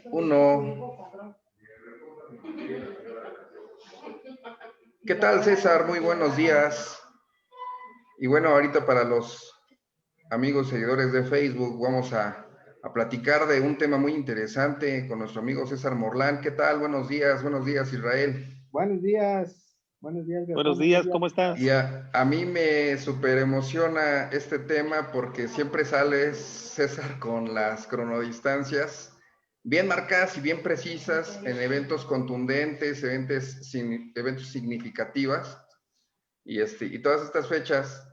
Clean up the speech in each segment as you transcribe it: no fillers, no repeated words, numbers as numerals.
Uno. ¿Qué tal, César? Muy buenos días. Y bueno, ahorita para los amigos seguidores de Facebook vamos a platicar de un tema muy interesante con nuestro amigo César Morlán. ¿Qué tal? Buenos días, Israel. Buenos días, Gastón, Buenos días, ¿cómo Y estás? a mí me súper emociona este tema porque siempre sales, César, con las cronodistancias bien marcadas y bien precisas en eventos contundentes, eventos significativas. Y todas estas fechas,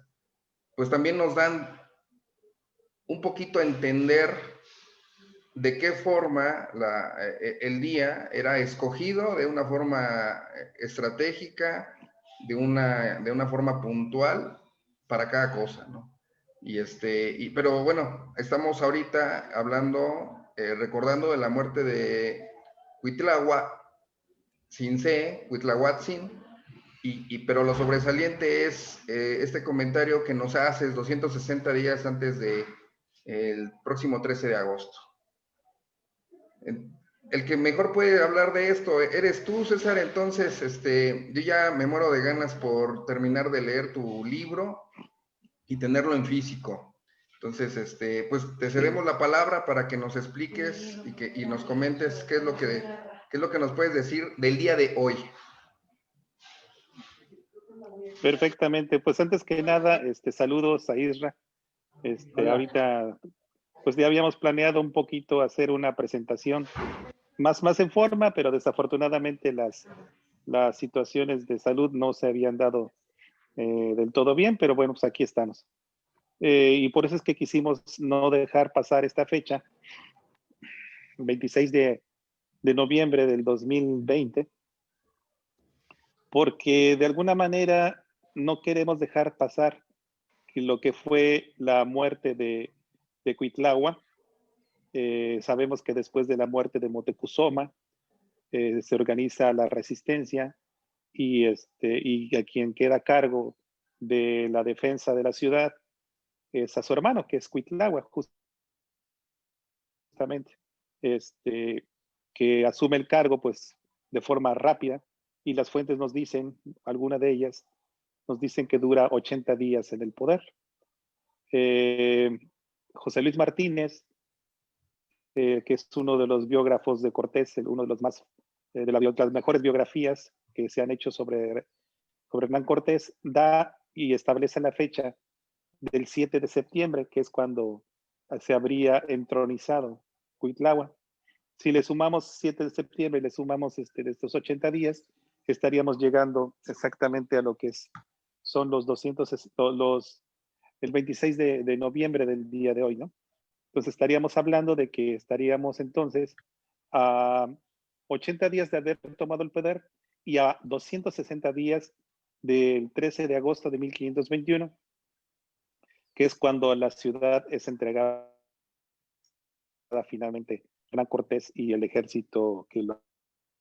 pues también nos dan un poquito a entender de qué forma el día era escogido de una forma estratégica, de una forma puntual para cada cosa, ¿no? Pero bueno, estamos ahorita hablando, recordando de la muerte de Huitlahuatzin, pero lo sobresaliente es este comentario que nos haces 260 días antes de el próximo 13 de agosto. El que mejor puede hablar de esto eres tú, César. Entonces, yo ya me muero de ganas por terminar de leer tu libro y tenerlo en físico. Entonces, pues te cedemos la palabra para que nos expliques y nos comentes qué es lo que nos puedes decir del día de hoy. Perfectamente, pues antes que nada, saludos a Isra. Ahorita, pues ya habíamos planeado un poquito hacer una presentación más en forma, pero desafortunadamente las situaciones de salud no se habían dado del todo bien, pero bueno, pues aquí estamos. Y por eso es que quisimos no dejar pasar esta fecha, 26 de noviembre del 2020, porque de alguna manera no queremos dejar pasar lo que fue la muerte de Cuitlahua. Sabemos que después de la muerte de Moctezuma se organiza la resistencia y a quien queda a cargo de la defensa de la ciudad es a su hermano, que es Cuitlahua, justamente, que asume el cargo pues de forma rápida, y las fuentes nos dicen, alguna de ellas, nos dicen que dura 80 días en el poder. José Luis Martínez, que es uno de los biógrafos de Cortés, uno de los más, de las mejores biografías que se han hecho sobre Hernán Cortés, da y establece la fecha del 7 de septiembre, que es cuando se habría entronizado Cuitlahua. Si le sumamos 7 de septiembre y le sumamos de estos 80 días, estaríamos llegando exactamente a lo que son los 200, el 26 de noviembre del día de hoy, ¿no? Entonces estaríamos hablando de que estaríamos entonces a 80 días de haber tomado el poder y a 260 días del 13 de agosto de 1521, que es cuando la ciudad es entregada finalmente a Hernán Cortés y el ejército que lo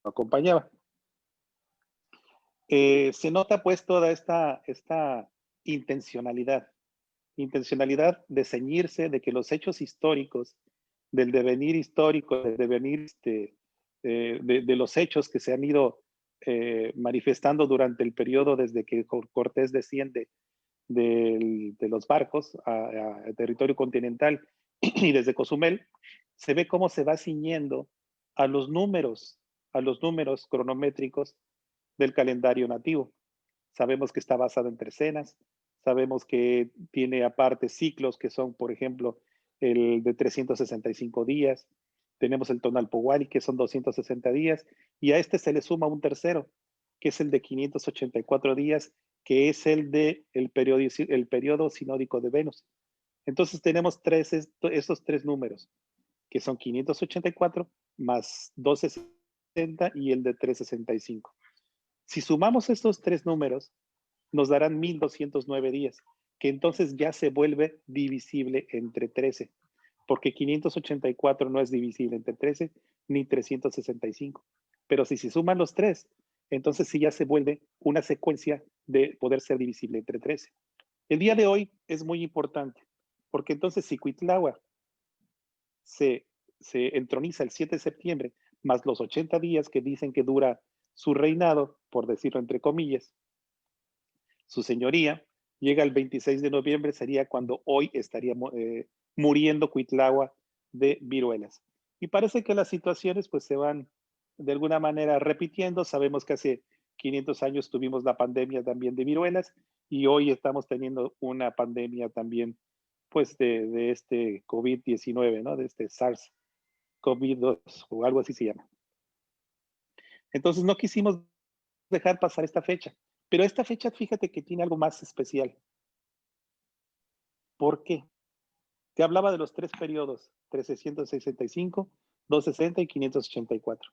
acompañaba. Se nota pues toda esta intencionalidad de ceñirse, de que los hechos históricos, del devenir histórico, del devenir de los hechos que se han ido manifestando durante el periodo desde que Cortés desciende de los barcos a territorio continental y desde Cozumel, se ve cómo se va ciñendo a los números cronométricos del calendario nativo. Sabemos que está basado en trecenas, sabemos que tiene aparte ciclos que son, por ejemplo, el de 365 días, tenemos el Tonalpohualli, que son 260 días, y a este se le suma un tercero, que es el de 584 días, que es el de el periodo sinódico de Venus. Entonces tenemos esos tres números, que son 584 más 260 y el de 365. Si sumamos estos tres números, nos darán 1209 días, que entonces ya se vuelve divisible entre 13, porque 584 no es divisible entre 13 ni 365. Pero si se suman los tres, entonces sí ya se vuelve una secuencia de poder ser divisible entre 13. El día de hoy es muy importante, porque entonces si Cuitlahua se se entroniza el 7 de septiembre, más los 80 días que dicen que dura su reinado, por decirlo entre comillas, su señoría, llega el 26 de noviembre, sería cuando hoy estaría muriendo Cuitlagua de viruelas. Y parece que las situaciones pues se van de alguna manera repitiendo. Sabemos que hace 500 años tuvimos la pandemia también de viruelas y hoy estamos teniendo una pandemia también pues de este COVID-19, ¿no? De este SARS-CoV-2 o algo así se llama. Entonces no quisimos dejar pasar esta fecha, pero esta fecha fíjate que tiene algo más especial. ¿Por qué? Te hablaba de los tres periodos, 1365, 260 y 584.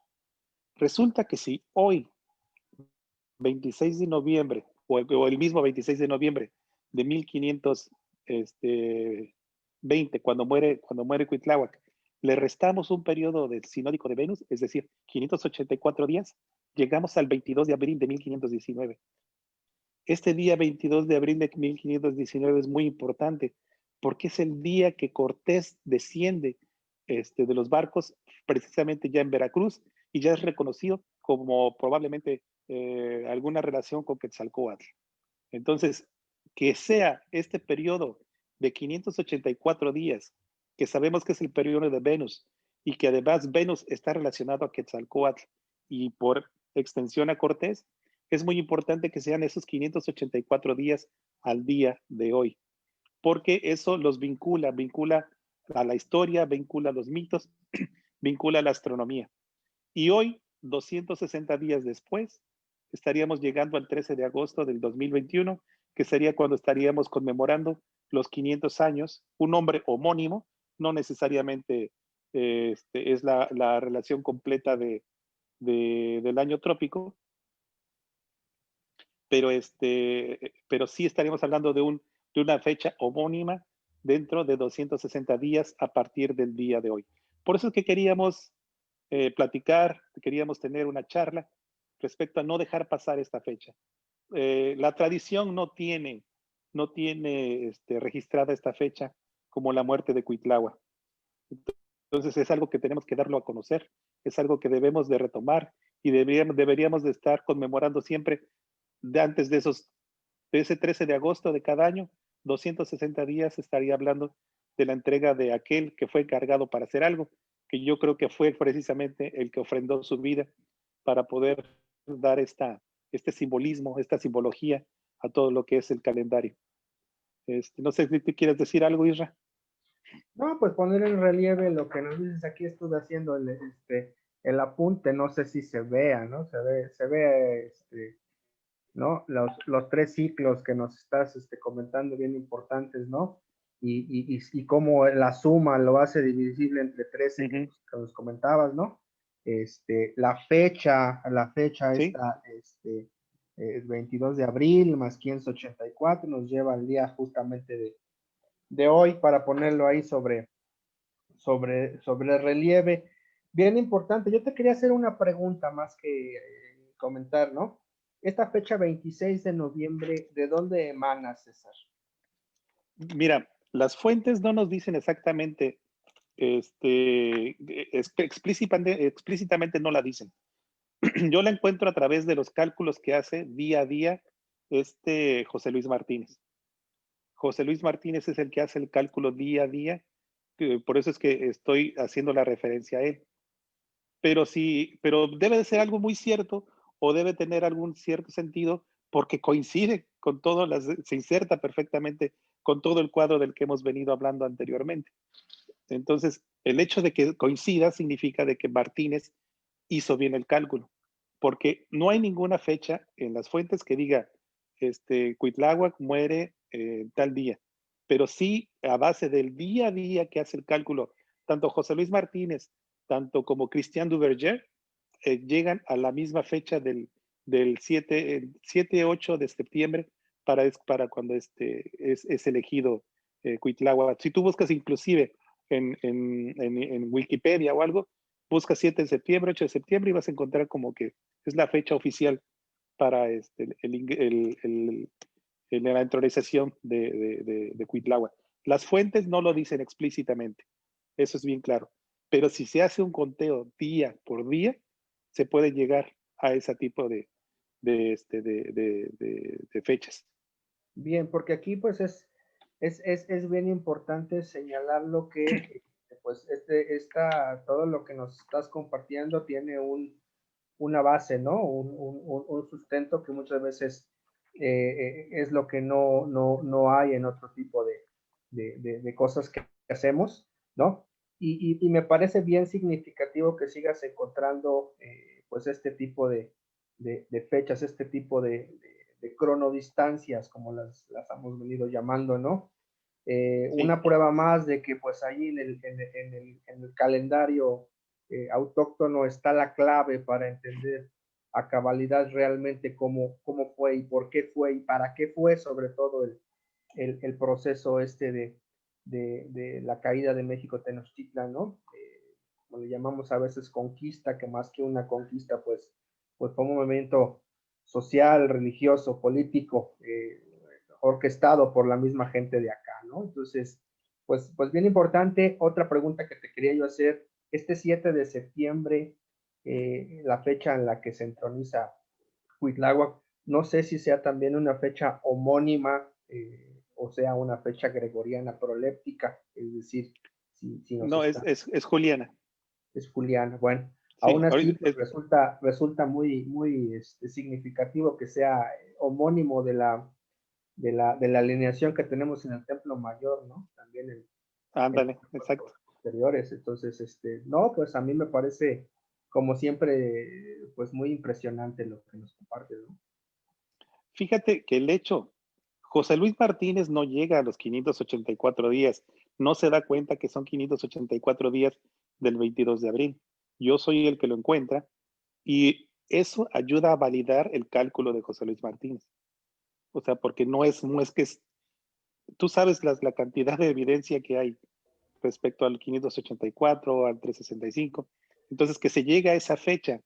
Resulta que si hoy, 26 de noviembre, o el mismo 26 de noviembre de 1520, cuando muere Cuitláhuac, le restamos un periodo del sinódico de Venus, es decir, 584 días, llegamos al 22 de abril de 1519. Este día 22 de abril de 1519 es muy importante porque es el día que Cortés desciende de los barcos precisamente ya en Veracruz y ya es reconocido como probablemente alguna relación con Quetzalcóatl. Entonces, que sea este periodo de 584 días, que sabemos que es el periodo de Venus y que además Venus está relacionado a Quetzalcóatl y por extensión a Cortés, es muy importante que sean esos 584 días al día de hoy, porque eso los vincula a la historia, vincula a los mitos, vincula a la astronomía. Y hoy, 260 días después, estaríamos llegando al 13 de agosto del 2021, que sería cuando estaríamos conmemorando los 500 años, un nombre homónimo, no necesariamente es la relación completa del año trópico, pero sí estaríamos hablando de una fecha homónima dentro de 260 días a partir del día de hoy. Por eso es que queríamos platicar, queríamos tener una charla respecto a no dejar pasar esta fecha. La tradición no tiene registrada esta fecha como la muerte de Cuitlagua. Entonces es algo que tenemos que darlo a conocer, es algo que debemos de retomar y deberíamos de estar conmemorando siempre antes de ese 13 de agosto de cada año, 260 días estaría hablando de la entrega de aquel que fue encargado para hacer algo, que yo creo que fue precisamente el que ofrendó su vida para poder dar este simbolismo, esta simbología a todo lo que es el calendario. No sé si tú quieres decir algo, Isra. No, pues poner en relieve lo que nos dices aquí, estuve haciendo el apunte, no sé si se vea, ¿no? Se ve, ¿no? Los tres ciclos que nos estás comentando bien importantes, ¿no? Y cómo la suma lo hace divisible entre 13 que nos comentabas, ¿no? La fecha Sí. esta, 22 de abril más 584 nos lleva al día justamente de hoy para ponerlo ahí sobre relieve. Bien importante. Yo te quería hacer una pregunta más que comentar, ¿no? Esta fecha 26 de noviembre, ¿de dónde emana, César? Mira, las fuentes no nos dicen exactamente, explícitamente no la dicen. Yo la encuentro a través de los cálculos que hace día a día José Luis Martínez. José Luis Martínez es el que hace el cálculo día a día, por eso es que estoy haciendo la referencia a él. Pero sí, pero debe de ser algo muy cierto o debe tener algún cierto sentido porque coincide con todo, se inserta perfectamente con todo el cuadro del que hemos venido hablando anteriormente. Entonces, el hecho de que coincida significa de que Martínez hizo bien el cálculo, porque no hay ninguna fecha en las fuentes que diga, Cuitláhuac muere tal día, pero sí a base del día a día que hace el cálculo, tanto José Luis Martínez, tanto como Christian Duverger, llegan a la misma fecha del 7-8 de septiembre para cuando es elegido Cuitláhuac. Si tú buscas inclusive en Wikipedia o algo, busca 7 de septiembre, 8 de septiembre y vas a encontrar como que es la fecha oficial para la entronización de Cuitláhuac. Las fuentes no lo dicen explícitamente, eso es bien claro. pero si se hace un conteo día por día, se puede llegar a ese tipo de fechas. Bien, porque aquí pues es bien importante señalar lo que pues todo lo que nos estás compartiendo tiene una base, ¿no? Un sustento que muchas veces es lo que no hay en otro tipo de cosas que hacemos, ¿no? Y me parece bien significativo que sigas encontrando pues este tipo de fechas, este tipo de cronodistancias, como las hemos venido llamando, ¿no? Sí. Una prueba más de que pues ahí en el calendario autóctono está la clave para entender a cabalidad realmente cómo fue y por qué fue y para qué fue, sobre todo el proceso este de la caída de México Tenochtitlan, ¿no? Como le llamamos a veces conquista, que más que una conquista, pues fue un movimiento social, religioso, político, orquestado por la misma gente de acá, ¿no? Entonces, pues bien importante. Otra pregunta que te quería yo hacer, este 7 de septiembre, la fecha en la que se entroniza Cuitláhuac, no sé si sea también una fecha homónima, o sea, una fecha gregoriana proléptica, es decir, si nos No, está, es Juliana. es Juliana. Bueno, Sí, aún así, ahorita pues resulta muy significativo que sea homónimo de la alineación que tenemos en el Templo Mayor, ¿no? También en ándale, exacto. posteriores. Entonces, no, pues a mí me parece, como siempre, pues muy impresionante lo que nos comparte, ¿no? Fíjate que el hecho, José Luis Martínez no llega a los 584 días, no se da cuenta que son 584 días del 22 de abril. Yo soy el que lo encuentra y eso ayuda a validar el cálculo de José Luis Martínez. O sea, porque no es que tú sabes la cantidad de evidencia que hay respecto al 584, al 365. Entonces, que se llegue a esa fecha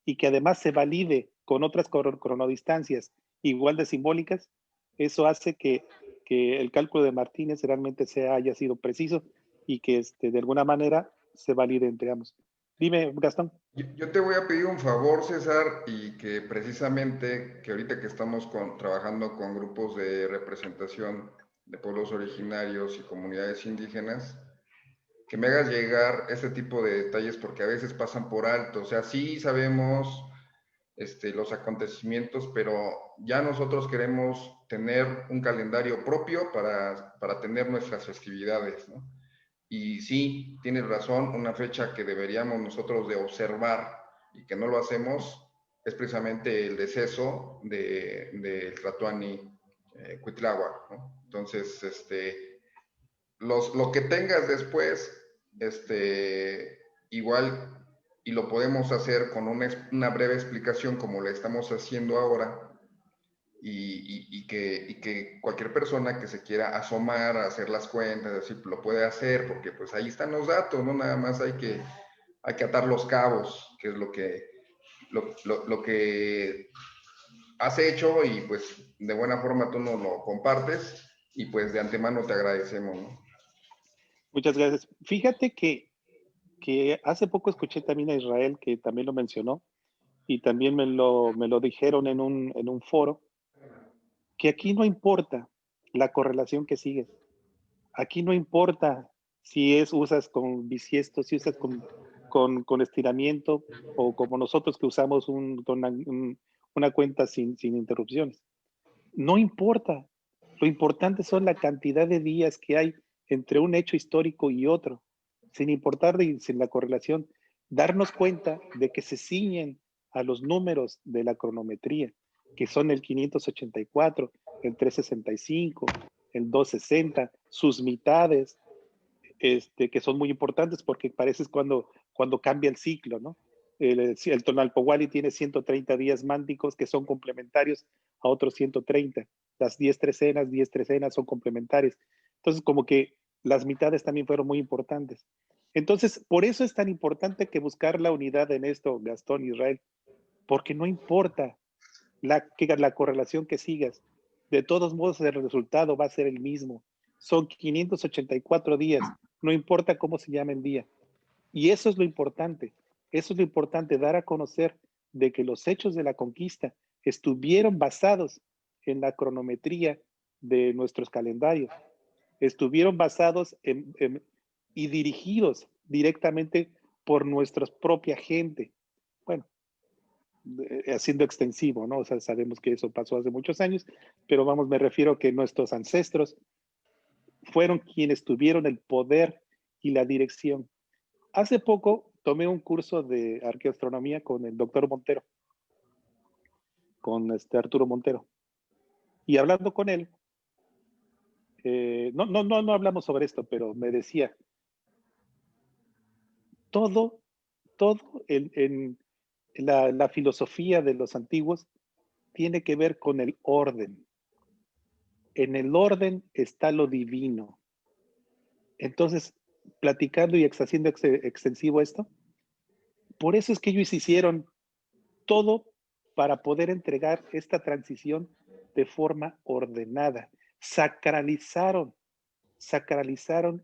y que además se valide con otras cronodistancias igual de simbólicas, eso hace que el cálculo de Martínez realmente haya sido preciso y que de alguna manera se valide entre ambos. Dime, Gastón. Yo te voy a pedir un favor, César, y que precisamente, que ahorita que estamos trabajando con grupos de representación de pueblos originarios y comunidades indígenas, que me hagas llegar ese tipo de detalles porque a veces pasan por alto. O sea, sí sabemos los acontecimientos, pero ya nosotros queremos tener un calendario propio para tener nuestras festividades, ¿no? Y sí, tienes razón, una fecha que deberíamos nosotros de observar y que no lo hacemos es precisamente el deceso de Tlatuani Cuitláhuac, ¿no? Entonces, lo que tengas después, igual, y lo podemos hacer con una breve explicación como le estamos haciendo ahora, y que cualquier persona que se quiera asomar a hacer las cuentas, así, lo puede hacer, porque pues ahí están los datos, ¿no? Nada más hay que atar los cabos, que es lo que has hecho y pues de buena forma tú nos lo compartes y pues de antemano te agradecemos, ¿no? Muchas gracias. Fíjate que hace poco escuché también a Israel, que también lo mencionó, y también me lo dijeron en un foro, que aquí no importa la correlación que sigues. Aquí no importa si usas con bisiesto, si usas con estiramiento o como nosotros que usamos una cuenta sin interrupciones. No importa. Lo importante son la cantidad de días que hay entre un hecho histórico y otro, sin importar sin la correlación. Darnos cuenta de que se ciñen a los números de la cronometría, que son el 584, el 365, el 260, sus mitades, que son muy importantes porque parece cuando cambia el ciclo, ¿no? El Tonalpohualli tiene 130 días mánticos que son complementarios a otros 130. Las 10 trecenas son complementarias. Entonces, como que las mitades también fueron muy importantes. Entonces, por eso es tan importante que buscar la unidad en esto, Gastón, Israel, porque no importa la correlación que sigas, de todos modos el resultado va a ser el mismo. Son 584 días, no importa cómo se llame el día. Y eso es lo importante. Eso es lo importante, dar a conocer de que los hechos de la conquista estuvieron basados en la cronometría de nuestros calendarios. Estuvieron basados y dirigidos directamente por nuestra propia gente. Bueno, haciendo extensivo, ¿no? O sea, sabemos que eso pasó hace muchos años, pero vamos, me refiero a que nuestros ancestros fueron quienes tuvieron el poder y la dirección. Hace poco tomé un curso de arqueoastronomía con el doctor Montero, con Arturo Montero. Y hablando con él, no hablamos sobre esto, pero me decía, todo en la filosofía de los antiguos tiene que ver con el orden. En el orden está lo divino. Entonces, platicando y haciendo extensivo esto, por eso es que ellos hicieron todo para poder entregar esta transición de forma ordenada. Sacralizaron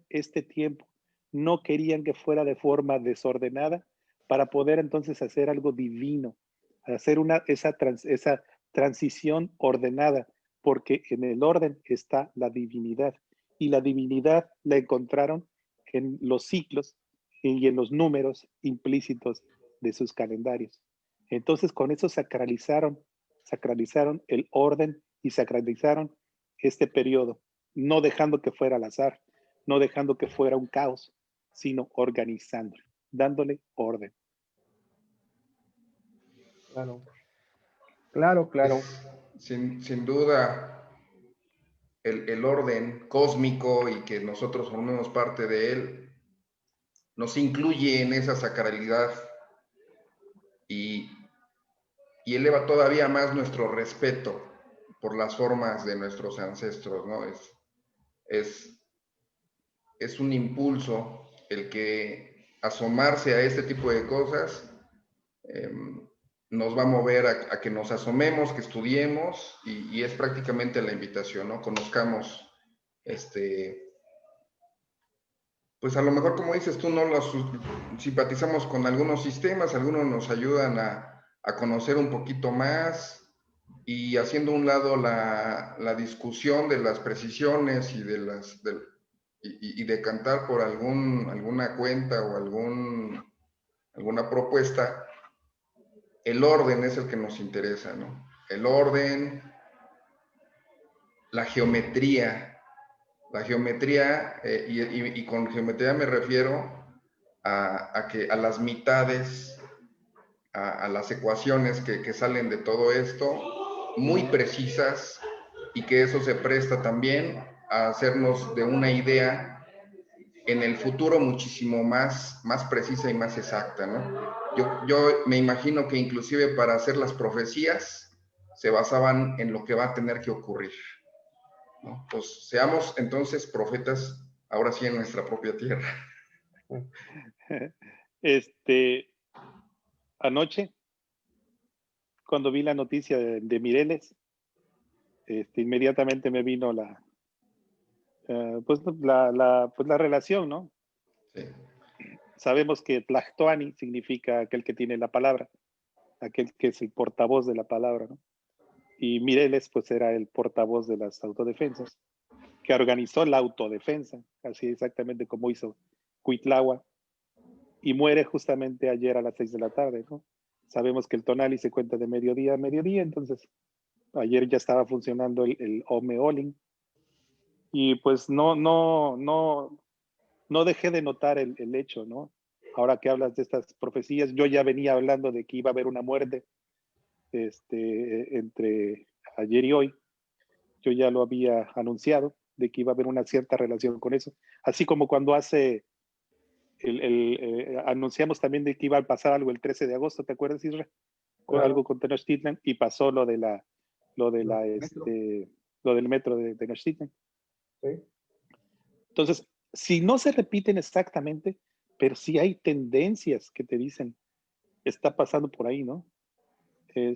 este tiempo. No querían que fuera de forma desordenada para poder entonces hacer algo divino, hacer esa transición ordenada, porque en el orden está la divinidad. Y la divinidad la encontraron en los ciclos y en los números implícitos de sus calendarios. Entonces, con eso sacralizaron el orden y sacralizaron este periodo, no dejando que fuera al azar, no dejando que fuera un caos, sino organizándolo, dándole orden. Claro, claro, claro. Sin duda, el orden cósmico y que nosotros formemos parte de él, nos incluye en esa sacralidad y, y eleva todavía más nuestro respeto por las formas de nuestros ancestros, ¿no? Es un impulso el que asomarse a este tipo de cosas eh, nos va a mover a que nos asomemos, que estudiemos y es prácticamente la invitación, ¿no? Conozcamos, pues a lo mejor como dices tú, no los simpatizamos con algunos sistemas, algunos nos ayudan a conocer un poquito más y haciendo a un lado la discusión de las precisiones y y de cantar por alguna cuenta o alguna propuesta, el orden es el que nos interesa, ¿no? El orden, la geometría, y con geometría me refiero a las mitades, a las ecuaciones que salen de todo esto, muy precisas, y que eso se presta también a hacernos de una idea en el futuro muchísimo más precisa y más exacta, ¿no? Yo me imagino que inclusive para hacer las profecías se basaban en lo que va a tener que ocurrir, ¿no? Pues seamos entonces profetas ahora sí en nuestra propia tierra. Anoche, cuando vi la noticia de Mireles, inmediatamente me vino pues la relación, ¿no? Sí. Sabemos que Tlactoani significa aquel que tiene la palabra, aquel que es el portavoz de la palabra, ¿no? Y Mireles, pues era el portavoz de las autodefensas, que organizó la autodefensa, así exactamente como hizo Cuitlagua, y muere justamente ayer a las 6 de la tarde, ¿no? Sabemos que el Tonali se cuenta de mediodía a mediodía, entonces ayer ya estaba funcionando el Omeolin, y pues no dejé de notar el hecho, ¿no? Ahora que hablas de estas profecías, yo ya venía hablando de que iba a haber una muerte entre ayer y hoy. Yo ya lo había anunciado, de que iba a haber una cierta relación con eso. Así como cuando anunciamos también de que iba a pasar algo el 13 de agosto, ¿te acuerdas, Isra? Claro. Algo con Tenochtitlan, y pasó lo del metro de Tenochtitlan. Sí. Entonces, si no se repiten exactamente, pero sí hay tendencias que te dicen, está pasando por ahí, ¿no? Me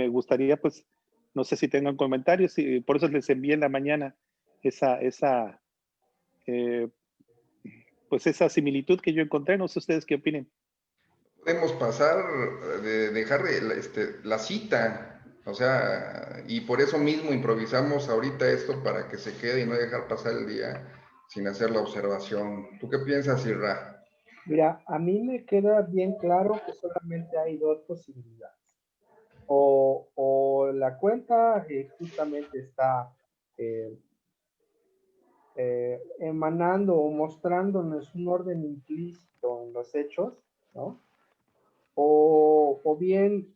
gustaría, pues, no sé si tengan comentarios, y por eso les envié en la mañana pues pues esa similitud que yo encontré. No sé ustedes qué opinen. Podemos pasar de dejar la cita, o sea, y por eso mismo improvisamos ahorita esto para que se quede y no dejar pasar el día sin hacer la observación. ¿Tú qué piensas, Irra? Mira, a mí me queda bien claro que solamente hay dos posibilidades. O la cuenta justamente está eh, emanando o mostrándonos un orden implícito en los hechos, ¿no? O bien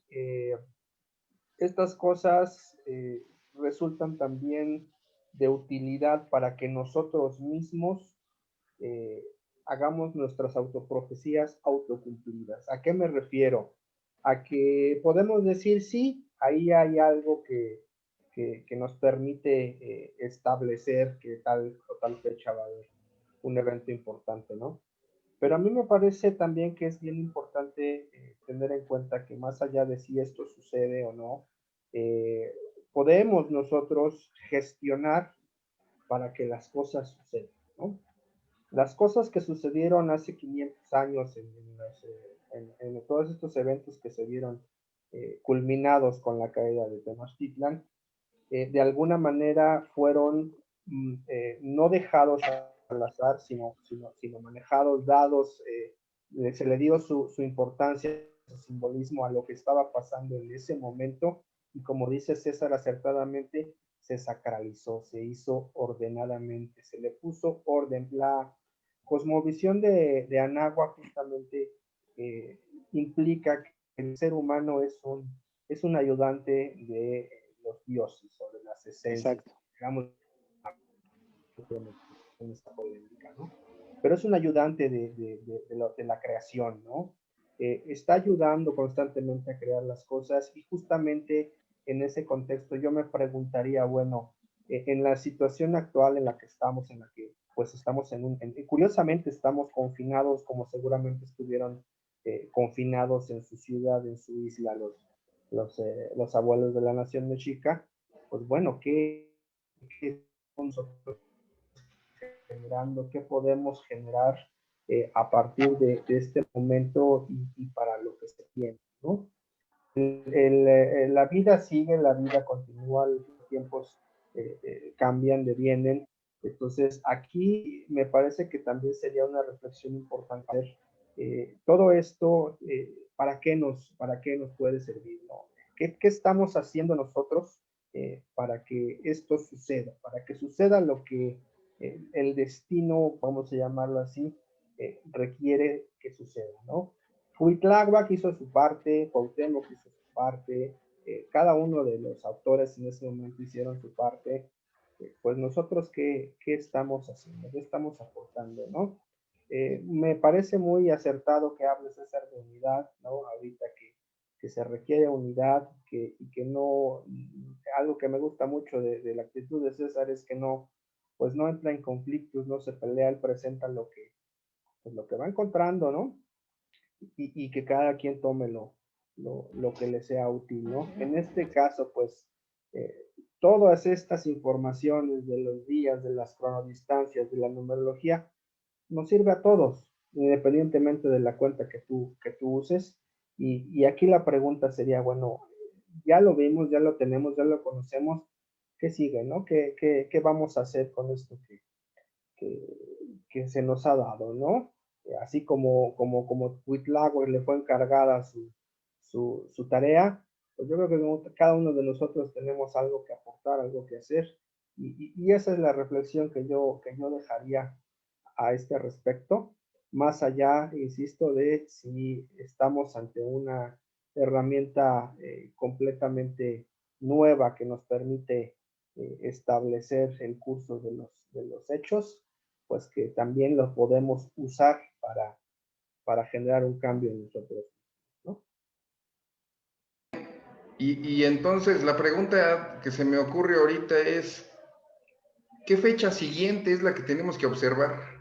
estas cosas resultan también de utilidad para que nosotros mismos eh, hagamos nuestras autoprofecías autocumplidas. ¿A qué me refiero? A que podemos decir, sí, ahí hay algo que nos permite establecer que tal o tal fecha va a haber un evento importante, ¿no? Pero a mí me parece también que es bien importante tener en cuenta que más allá de si esto sucede o no, eh, podemos nosotros gestionar para que las cosas sucedan, ¿no? Las cosas que sucedieron hace 500 años en todos estos eventos que se vieron culminados con la caída de Tenochtitlan, de alguna manera fueron no dejados al azar, sino manejados, dados, se le dio su importancia, su simbolismo a lo que estaba pasando en ese momento, y como dice César acertadamente, se sacralizó, se hizo ordenadamente, se le puso orden. La cosmovisión de Anáhuac justamente eh, implica que el ser humano es un ayudante de los dioses o de las esencias, Exacto. digamos, en esta polémica, ¿no? Pero es un ayudante de la creación, ¿no? Está ayudando constantemente a crear las cosas, y justamente en ese contexto yo me preguntaría, bueno, en la situación actual en la que estamos, en la que pues estamos curiosamente estamos confinados, como seguramente estuvieron confinados en su ciudad, en su isla, los abuelos de la nación mexica. Pues bueno, ¿qué nosotros generando, qué podemos generar a partir de este momento y para lo que se tiene, ¿no? La vida sigue, la vida continúa, los tiempos cambian, devienen. Entonces, aquí me parece que también sería una reflexión importante. Todo esto, para qué nos puede servir? ¿No? ¿Qué estamos haciendo nosotros para que esto suceda? Para que suceda lo que el destino, vamos a llamarlo así, requiere que suceda, ¿no? Huitláhuac hizo su parte, Cuauhtémoc hizo su parte, cada uno de los autores en ese momento hicieron su parte. Pues nosotros, ¿qué estamos haciendo? ¿Qué estamos aportando, no? Me parece muy acertado que hables, César, de unidad, ¿no? Ahorita que se requiere unidad, y que no, algo que me gusta mucho de la actitud de César es que no, pues no entra en conflictos, no se pelea, él presenta pues lo que va encontrando, ¿no? Y que cada quien tome lo que le sea útil, ¿no? En este caso, pues, eh, todas estas informaciones de los días, de las cronodistancias, de la numerología, nos sirve a todos, independientemente de la cuenta que tú uses. Y aquí la pregunta sería, bueno, ya lo vimos, ya lo tenemos, ya lo conocemos, ¿qué sigue, no? ¿Qué vamos a hacer con esto que, que se nos ha dado, ¿no? Así como Huitláhuac le fue encargada su tarea, pues yo creo que cada uno de nosotros tenemos algo que aportar, algo que hacer, y esa es la reflexión que yo dejaría a este respecto, más allá, insisto, de si estamos ante una herramienta completamente nueva que nos permite establecer el curso de los hechos, pues que también lo podemos usar para generar un cambio en nosotros, ¿no? Y entonces la pregunta que se me ocurre ahorita es, ¿qué fecha siguiente es la que tenemos que observar?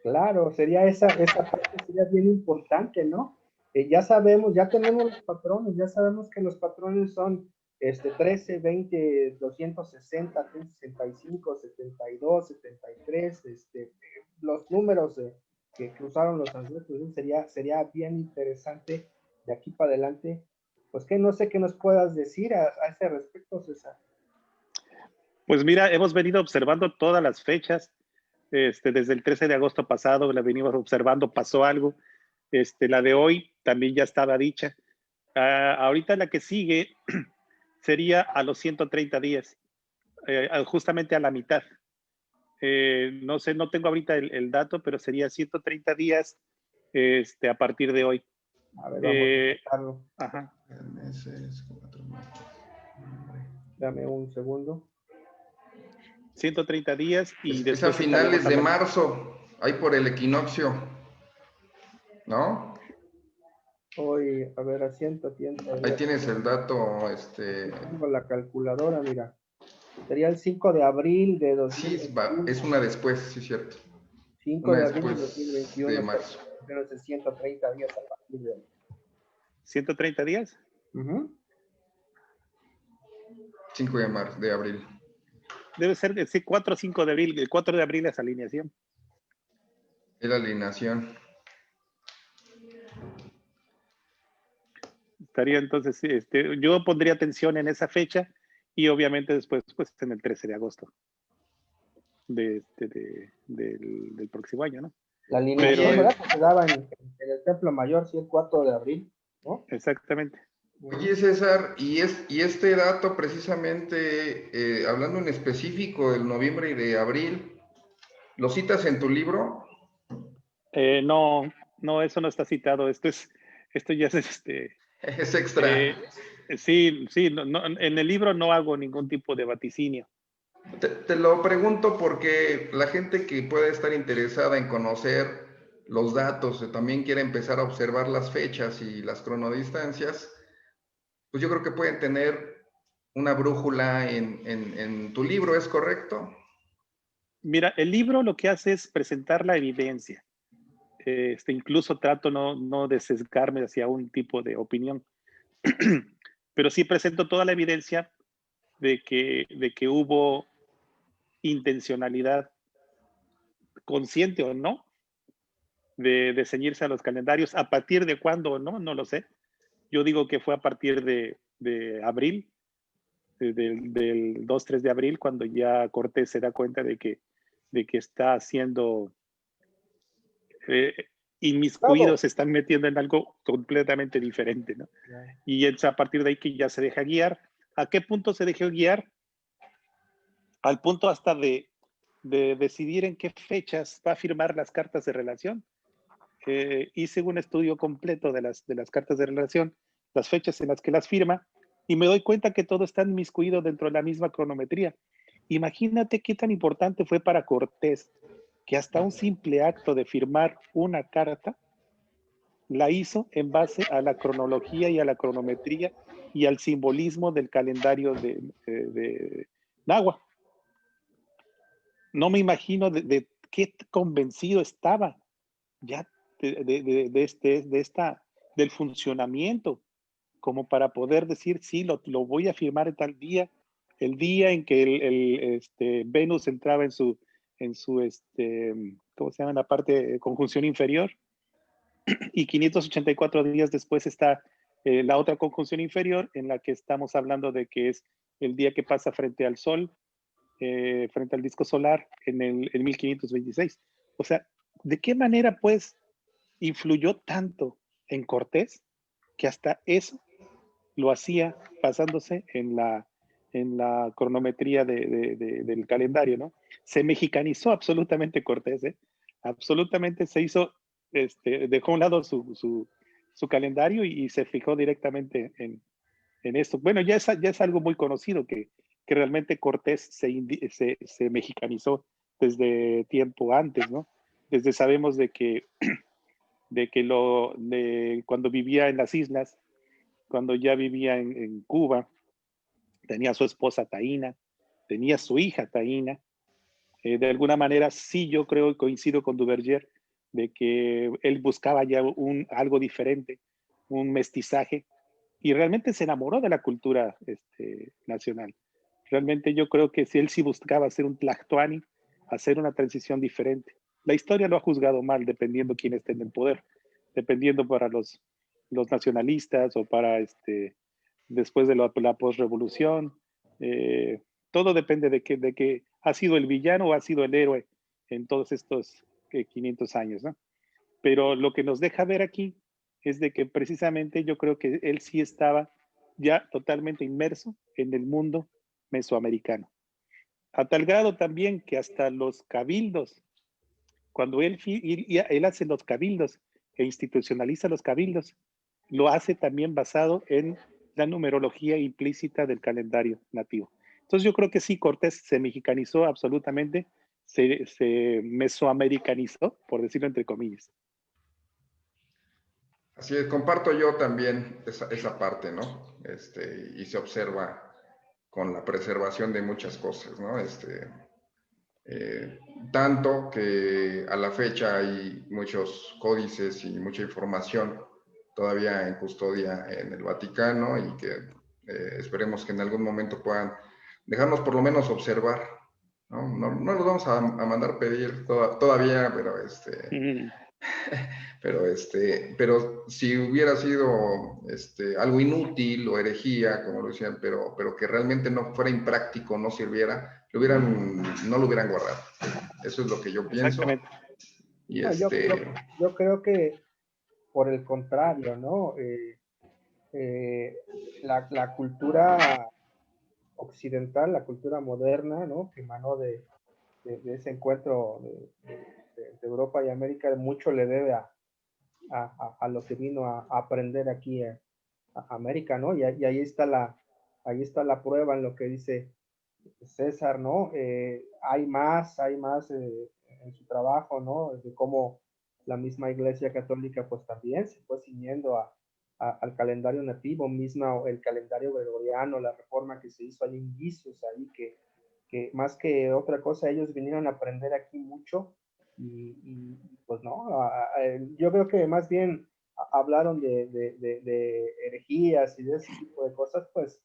Claro, sería esa parte sería bien importante, ¿no? Ya sabemos, ya tenemos los patrones, ya sabemos que los patrones son 13, 20, 260, 365, 72, 73, los números que cruzaron los ancestros, sería bien interesante de aquí para adelante. Pues que no sé qué nos puedas decir a ese respecto, César. Pues mira, hemos venido observando todas las fechas, desde el 13 de agosto pasado la venimos observando, pasó algo, la de hoy también ya estaba dicha. Ahorita la que sigue sería a los 130 días, justamente a la mitad. No sé, no tengo ahorita el dato, pero sería 130 días a partir de hoy. A ver, vamos a sacarlo. Ajá. Meses, 4 meses. Dame un segundo. 130 días y Es a después finales estaríamos de hablando. marzo, ahí por el equinoccio, ¿no? Hoy, a ver, a 100 Ahí tienes el dato, Tengo la calculadora, mira. Sería el 5 de abril de sí, 2021. es una después, sí, cierto. 5 Una de abril de después de 2021, marzo. menos de 130 días a partir de hoy. 130 días. 5 de abril. Debe ser de 4 o 5 de abril. El 4 de abril es alineación. Es la alineación. Estaría entonces, yo pondría atención en esa fecha y obviamente después pues en el 13 de agosto del próximo año, ¿no? La Pero alineación, ¿verdad? Que se daba en el Templo Mayor, sí, el 4 de abril, ¿no? exactamente. Oye, César, y este dato precisamente, hablando en específico del noviembre y de abril, ¿lo citas en tu libro? No, no, eso no está citado. Esto ya es Es extra. sí, sí, en el libro no hago ningún tipo de vaticinio. Te lo pregunto porque la gente que puede estar interesada en conocer los datos, también quiere empezar a observar las fechas y las cronodistancias, pues yo creo que pueden tener una brújula en tu libro, ¿es correcto? Mira, el libro lo que hace es presentar la evidencia. Incluso trato no de sesgarme hacia un tipo de opinión, pero sí presento toda la evidencia de que hubo intencionalidad, consciente o no, de ceñirse a los calendarios. ¿A partir de cuándo o no? No lo sé. Yo digo que fue a partir de abril, del 2-3 de abril, cuando ya Cortés se da cuenta de que está haciendo inmiscuidos, se están metiendo en algo completamente diferente, ¿no? Y es a partir de ahí que ya se deja guiar. ¿A qué punto se dejó guiar? Al punto hasta de decidir en qué fechas va a firmar las cartas de relación. Hice un estudio completo de las cartas de relación, las fechas en las que las firma, y me doy cuenta que todo está inmiscuido dentro de la misma cronometría. Imagínate qué tan importante fue para Cortés que hasta un simple acto de firmar una carta la hizo en base a la cronología y a la cronometría y al simbolismo del calendario de Nahua. No me imagino de qué convencido estaba ya del funcionamiento, como para poder decir, sí, lo voy a firmar en tal día, el día en que Venus entraba en su ¿cómo se llama? En la parte de conjunción inferior, y 584 días después está la otra conjunción inferior, en la que estamos hablando de que es el día que pasa frente al Sol, frente al disco solar, en 1526. O sea, ¿de qué manera, pues, influyó tanto en Cortés que hasta eso lo hacía basándose en la cronometría del calendario, ¿no? Se mexicanizó absolutamente Cortés, ¿eh? Absolutamente se hizo, dejó a un lado su calendario y se fijó directamente en esto. Bueno, ya es algo muy conocido que realmente Cortés se mexicanizó desde tiempo antes, ¿no? Desde sabemos de que cuando vivía en las islas, cuando ya vivía en Cuba, tenía a su esposa Taína, tenía su hija Taína. De alguna manera, sí, yo creo y coincido con Duverger de que él buscaba ya algo diferente, un mestizaje, y realmente se enamoró de la cultura nacional. Realmente yo creo que si él sí buscaba hacer un Tlactoani, hacer una transición diferente. La historia lo ha juzgado mal dependiendo quién esté en el poder, dependiendo para los nacionalistas o para después de la posrevolución. Todo depende de que ha sido el villano o ha sido el héroe en todos estos 500 años, ¿no? Pero lo que nos deja ver aquí es de que precisamente yo creo que él sí estaba ya totalmente inmerso en el mundo mesoamericano. A tal grado también que hasta los cabildos, cuando él hace los cabildos e institucionaliza los cabildos, lo hace también basado en la numerología implícita del calendario nativo. Entonces yo creo que sí, Cortés se mexicanizó absolutamente, se mesoamericanizó, por decirlo entre comillas. Así es, comparto yo también esa parte, ¿no? Y se observa con la preservación de muchas cosas, ¿no? Tanto que a la fecha hay muchos códices y mucha información todavía en custodia en el Vaticano y que esperemos que en algún momento puedan dejarnos por lo menos observar, ¿no? No los vamos a mandar pedir todavía, pero si hubiera sido algo inútil o herejía, como lo decían, pero que realmente no fuera impráctico, no sirviera, no lo hubieran guardado. Eso es lo que yo pienso. Exactamente. Y No, yo creo que por el contrario, ¿no? La cultura occidental, la cultura moderna, ¿no? Que emanó de ese encuentro de Europa y América, mucho le debe a lo que vino a aprender aquí a América, ¿no? Y ahí está ahí está la prueba en lo que dice César, ¿no? Hay más en su trabajo, ¿no? De cómo la misma Iglesia Católica pues también se fue ciñendo al calendario nativo, misma el calendario gregoriano, la reforma que se hizo, hay indicios ahí que más que otra cosa ellos vinieron a aprender aquí mucho y pues no, yo creo que más bien hablaron de herejías y de ese tipo de cosas, pues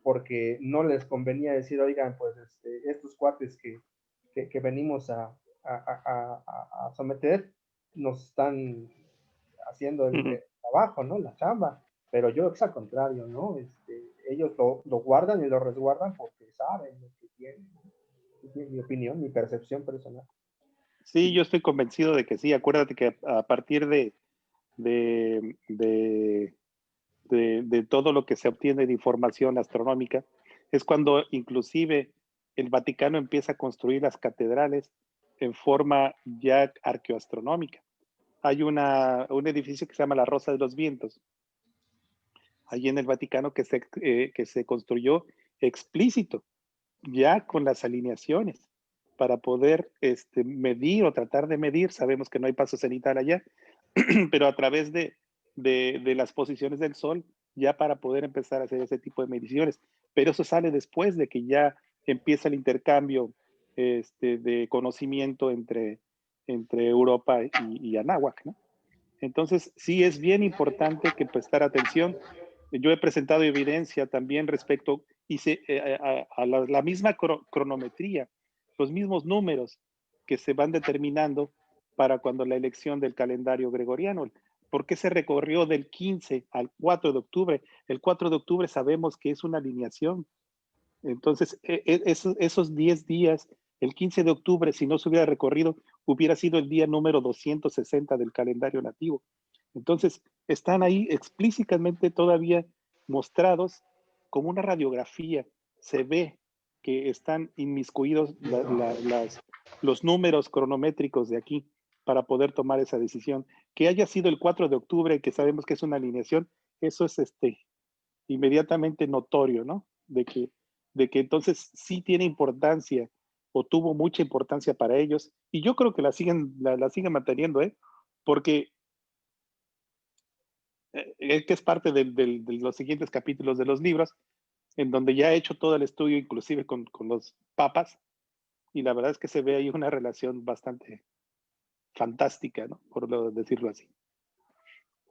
porque no les convenía decir, oigan, pues estos cuates que venimos a someter nos están haciendo el trabajo, ¿no? La chamba. Pero yo es al contrario, ¿no? Ellos lo guardan y lo resguardan porque saben lo que tienen. Es mi opinión, mi percepción personal. Sí, yo estoy convencido de que sí. Acuérdate que a partir de, de, de todo lo que se obtiene de información astronómica, es cuando inclusive el Vaticano empieza a construir las catedrales en forma ya arqueoastronómica. Hay un edificio que se llama la Rosa de los Vientos, allí en el Vaticano, que se construyó explícito, ya con las alineaciones, para poder medir o tratar de medir. Sabemos que no hay paso cenital allá, pero a través de las posiciones del Sol, ya para poder empezar a hacer ese tipo de mediciones. Pero eso sale después de que ya empieza el intercambio de conocimiento entre Europa y Anáhuac, ¿no? Entonces, sí es bien importante que prestar atención. Yo he presentado evidencia también respecto a la misma cronometría, los mismos números que se van determinando para cuando la elección del calendario gregoriano. ¿Por qué se recorrió del 15 al 4 de octubre? El 4 de octubre sabemos que es una alineación. Entonces, esos 10 días, el 15 de octubre, si no se hubiera recorrido, hubiera sido el día número 260 del calendario nativo. Entonces, están ahí explícitamente todavía mostrados como una radiografía. Se ve que están inmiscuidos los números cronométricos de aquí para poder tomar esa decisión. Que haya sido el 4 de octubre, que sabemos que es una alineación, eso es inmediatamente notorio, ¿no? De que entonces sí tiene importancia o tuvo mucha importancia para ellos, y yo creo que la siguen manteniendo, ¿eh? Porque que es parte de los siguientes capítulos de los libros, en donde ya he hecho todo el estudio, inclusive con los papas, y la verdad es que se ve ahí una relación bastante fantástica, ¿no? Por decirlo así.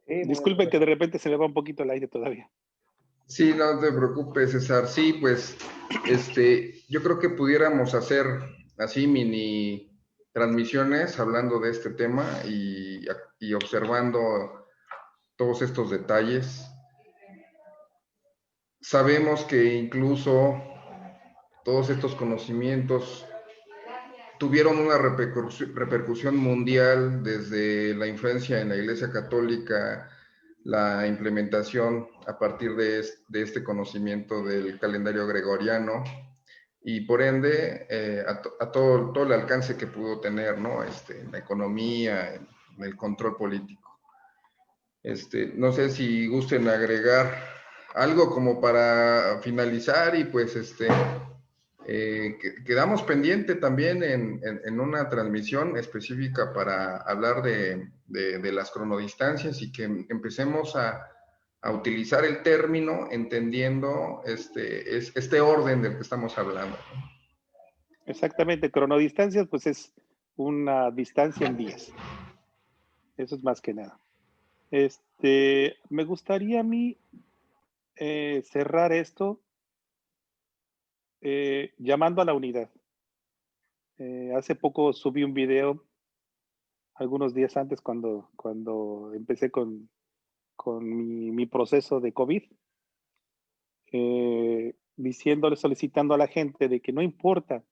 Sí, muy Disculpen que de repente se me va un poquito el aire todavía. Sí, no te preocupes, César. Sí, pues, yo creo que pudiéramos hacer así mini transmisiones hablando de este tema y observando todos estos detalles. Sabemos que incluso todos estos conocimientos tuvieron una repercusión mundial desde la influencia en la Iglesia Católica, la implementación a partir de este conocimiento del calendario gregoriano y por ende a todo el alcance que pudo tener, ¿no? En la economía, en el control político. No sé si gusten agregar algo como para finalizar y pues quedamos pendiente también en una transmisión específica para hablar de las cronodistancias y que empecemos a utilizar el término entendiendo este orden del que estamos hablando. Exactamente, cronodistancias pues es una distancia en días. Eso es más que nada. Me gustaría a mí cerrar esto llamando a la unidad. Hace poco subí un video, algunos días antes cuando empecé con mi proceso de COVID, diciéndole, solicitando a la gente de que no importa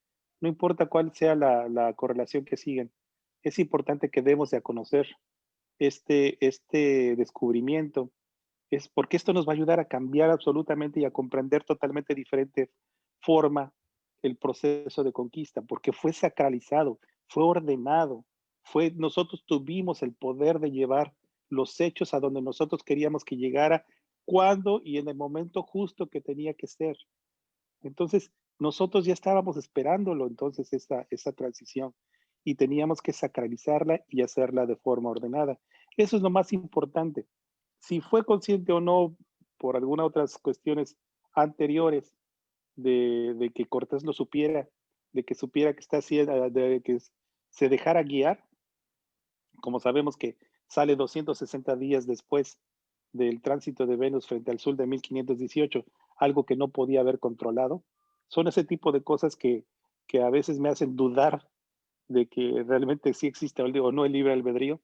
cuál sea la correlación que siguen, es importante que demos de a conocer este descubrimiento, es porque esto nos va a ayudar a cambiar absolutamente y a comprender totalmente diferente forma el proceso de conquista, porque fue sacralizado, fue ordenado, nosotros tuvimos el poder de llevar los hechos a donde nosotros queríamos que llegara, cuando y en el momento justo que tenía que ser. Entonces, nosotros ya estábamos esperándolo, entonces, esa transición, y teníamos que sacralizarla y hacerla de forma ordenada. Eso es lo más importante. Si fue consciente o no por algunas otras cuestiones anteriores de que Cortés lo supiera, de que supiera que está haciendo, de que se dejara guiar, como sabemos que sale 260 días después del tránsito de Venus frente al Sol de 1518, algo que no podía haber controlado. Son ese tipo de cosas que a veces me hacen dudar de que realmente sí existe o no el libre albedrío,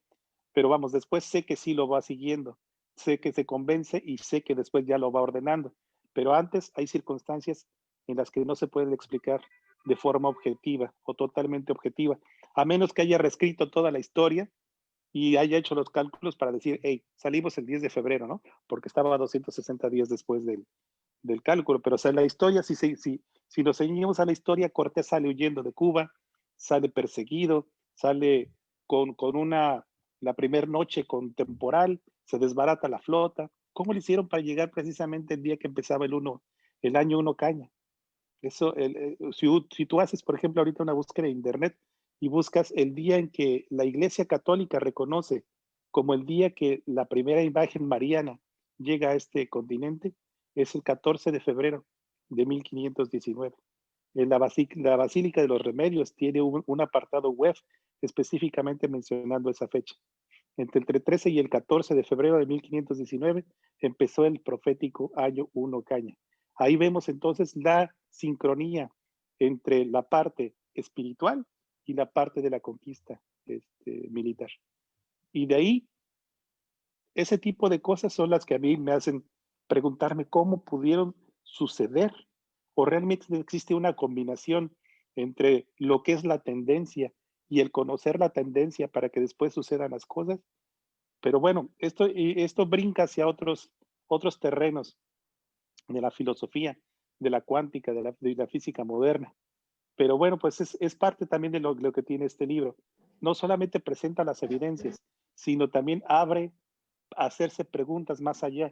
pero vamos, después sé que sí lo va siguiendo, sé que se convence y sé que después ya lo va ordenando, pero antes hay circunstancias en las que no se puede explicar de forma objetiva o totalmente objetiva, a menos que haya reescrito toda la historia y haya hecho los cálculos para decir, hey, salimos el 10 de febrero, ¿no? Porque estaba a 260 días después del cálculo, pero o sea, la historia, si nos ceñimos a la historia, Cortés sale huyendo de Cuba, sale perseguido, sale con la primera noche con temporal, se desbarata la flota. ¿Cómo le hicieron para llegar precisamente el día que empezaba el año 1 caña? Eso, si tú haces, por ejemplo, ahorita una búsqueda de internet y buscas el día en que la Iglesia Católica reconoce como el día que la primera imagen mariana llega a este continente, es el 14 de febrero de 1519. La Basílica de los Remedios tiene un apartado web específicamente mencionando esa fecha. Entre el 13 y el 14 de febrero de 1519 empezó el profético año 1 caña. Ahí vemos entonces la sincronía entre la parte espiritual y la parte de la conquista militar. Y de ahí, ese tipo de cosas son las que a mí me hacen preguntarme cómo pudieron suceder o realmente existe una combinación entre lo que es la tendencia y el conocer la tendencia para que después sucedan las cosas. Pero bueno, esto brinca hacia otros terrenos de la filosofía, de la cuántica, de la física moderna. Pero bueno, pues es parte también de lo que tiene este libro. No solamente presenta las evidencias, sino también abre a hacerse preguntas más allá.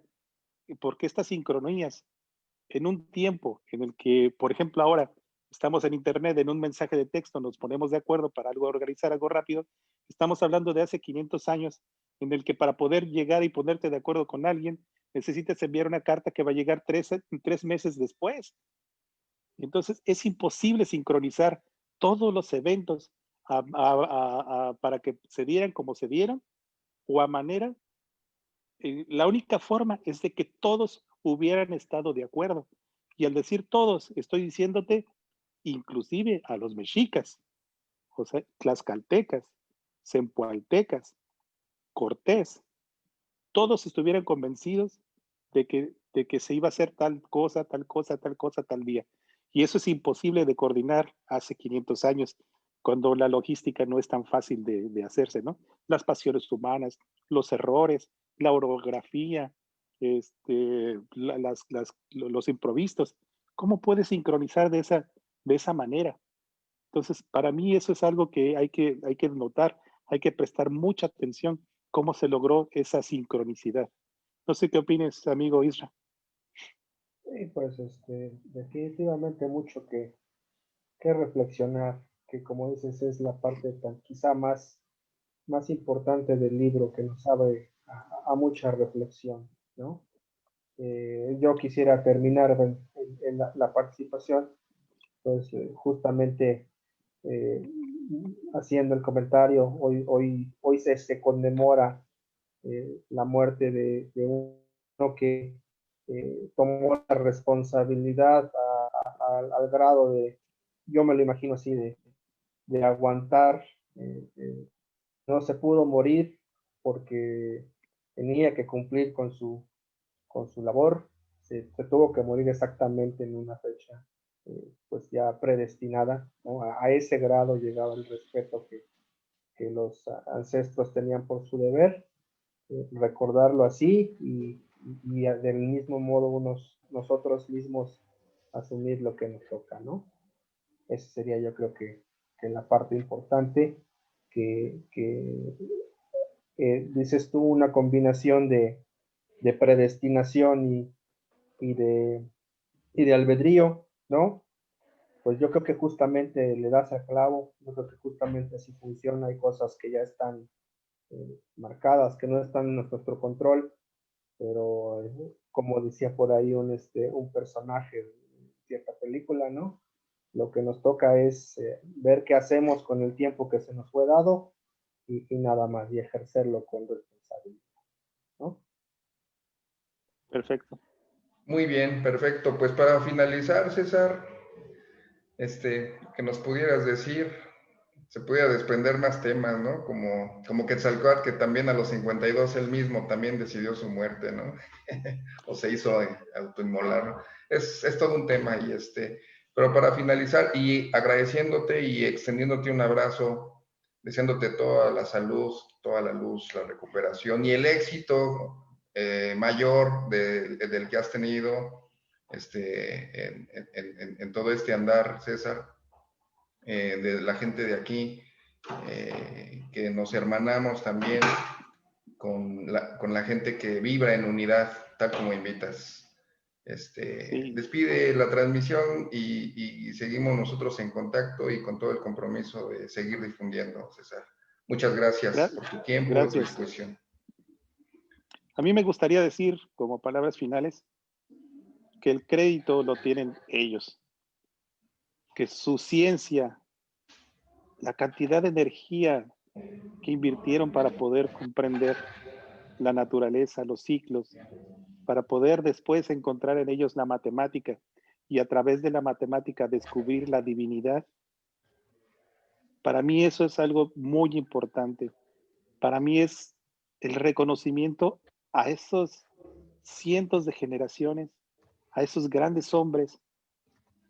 Porque estas sincronías, en un tiempo en el que, por ejemplo, ahora estamos en Internet, en un mensaje de texto, nos ponemos de acuerdo para organizar algo rápido, estamos hablando de hace 500 años, en el que para poder llegar y ponerte de acuerdo con alguien, necesitas enviar una carta que va a llegar 3 meses después. Entonces, es imposible sincronizar todos los eventos para que se dieran como se dieron o a manera. La única forma es de que todos hubieran estado de acuerdo. Y al decir todos, estoy diciéndote inclusive a los mexicas, o sea, tlaxcaltecas, zempoaltecas, Cortés, todos estuvieran convencidos de que se iba a hacer tal cosa, tal cosa, tal cosa, tal día. Y eso es imposible de coordinar hace 500 años, cuando la logística no es tan fácil de hacerse, ¿no? Las pasiones humanas, los errores, la orografía, los improvisos. ¿Cómo puedes sincronizar de esa manera? Entonces, para mí eso es algo que hay que notar, hay que prestar mucha atención cómo se logró esa sincronicidad. No sé qué opines, amigo Isra. Sí, pues definitivamente mucho que reflexionar, que como dices es la parte tan, quizá más importante del libro, que nos abre a mucha reflexión, ¿no? Yo quisiera terminar en la participación, pues justamente eh, haciendo el comentario, hoy se conmemora la muerte de uno que tomó la responsabilidad al grado de, yo me lo imagino así, de aguantar, no se pudo morir porque tenía que cumplir con su labor, se tuvo que morir exactamente en una fecha pues ya predestinada, ¿no? A ese grado llegaba el respeto que los ancestros tenían por su deber, recordarlo así y del mismo modo nosotros mismos asumir lo que nos toca, ¿no? Esa sería yo creo que la parte importante que dices tú, una combinación de predestinación y y de albedrío, ¿no? Pues yo creo que justamente le das al clavo, yo creo que justamente así funciona, hay cosas que ya están marcadas, que no están en nuestro control, pero como decía por ahí un personaje de cierta película, ¿no? Lo que nos toca es ver qué hacemos con el tiempo que se nos fue dado y nada más, y ejercerlo con responsabilidad, ¿no? Perfecto. Muy bien, perfecto. Pues para finalizar, César, que nos pudieras decir, se pudiera desprender más temas, ¿no? Como Quetzalcóatl, que también a los 52 él mismo también decidió su muerte, ¿no? O se hizo autoinmolar, ¿no? Es todo un tema pero para finalizar y agradeciéndote y extendiéndote un abrazo, deseándote toda la salud, toda la luz, la recuperación y el éxito mayor del que has tenido en todo este andar, César, de la gente de aquí, que nos hermanamos también con la gente que vibra en unidad, tal como invitas. Sí, Despide la transmisión y seguimos nosotros en contacto y con todo el compromiso de seguir difundiendo, César. Muchas gracias por tu tiempo y tu gracias. disposición. A mí me gustaría decir, como palabras finales, que el crédito lo tienen ellos, que su ciencia, la cantidad de energía que invirtieron para poder comprender la naturaleza, los ciclos, para poder después encontrar en ellos la matemática y a través de la matemática descubrir la divinidad. Para mí eso es algo muy importante. Para mí es el reconocimiento a esos cientos de generaciones, a esos grandes hombres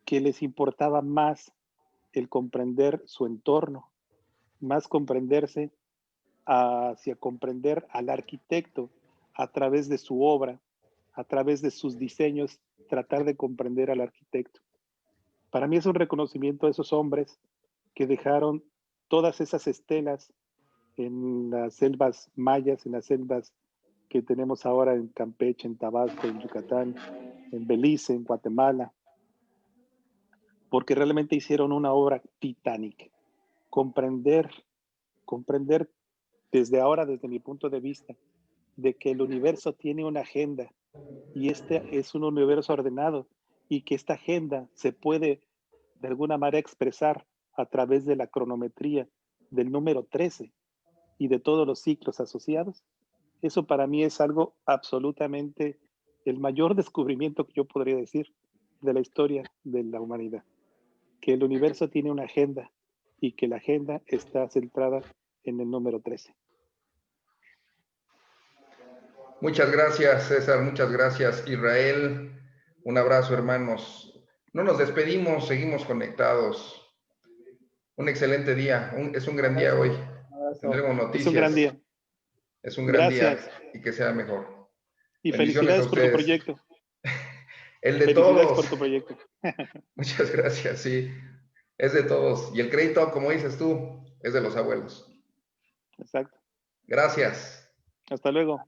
que les importaba más el comprender su entorno, más comprenderse hacia comprender al arquitecto a través de su obra, a través de sus diseños, tratar de comprender al arquitecto. Para mí es un reconocimiento a esos hombres que dejaron todas esas estelas en las selvas mayas, en las selvas que tenemos ahora en Campeche, en Tabasco, en Yucatán, en Belice, en Guatemala, porque realmente hicieron una obra titánica. Comprender, comprender desde ahora, desde mi punto de vista, de que el universo tiene una agenda y este es un universo ordenado y que esta agenda se puede de alguna manera expresar a través de la cronometría del número 13 y de todos los ciclos asociados. Eso para mí es algo absolutamente el mayor descubrimiento que yo podría decir de la historia de la humanidad, que el universo tiene una agenda y que la agenda está centrada en el número 13. Muchas gracias, César. Muchas gracias, Israel. Un abrazo, hermanos. No nos despedimos, seguimos conectados. Un excelente día. Es un gran día hoy. Tendremos noticias. Es un gran día. Es un gran Gracias. día y que sea mejor. Y Bendiciones felicidades a por tu ustedes. proyecto. El de Felicidades todos. por tu proyecto. Muchas gracias, sí. Es de todos. Y el crédito, como dices tú, es de los abuelos. Exacto. Gracias. Hasta luego.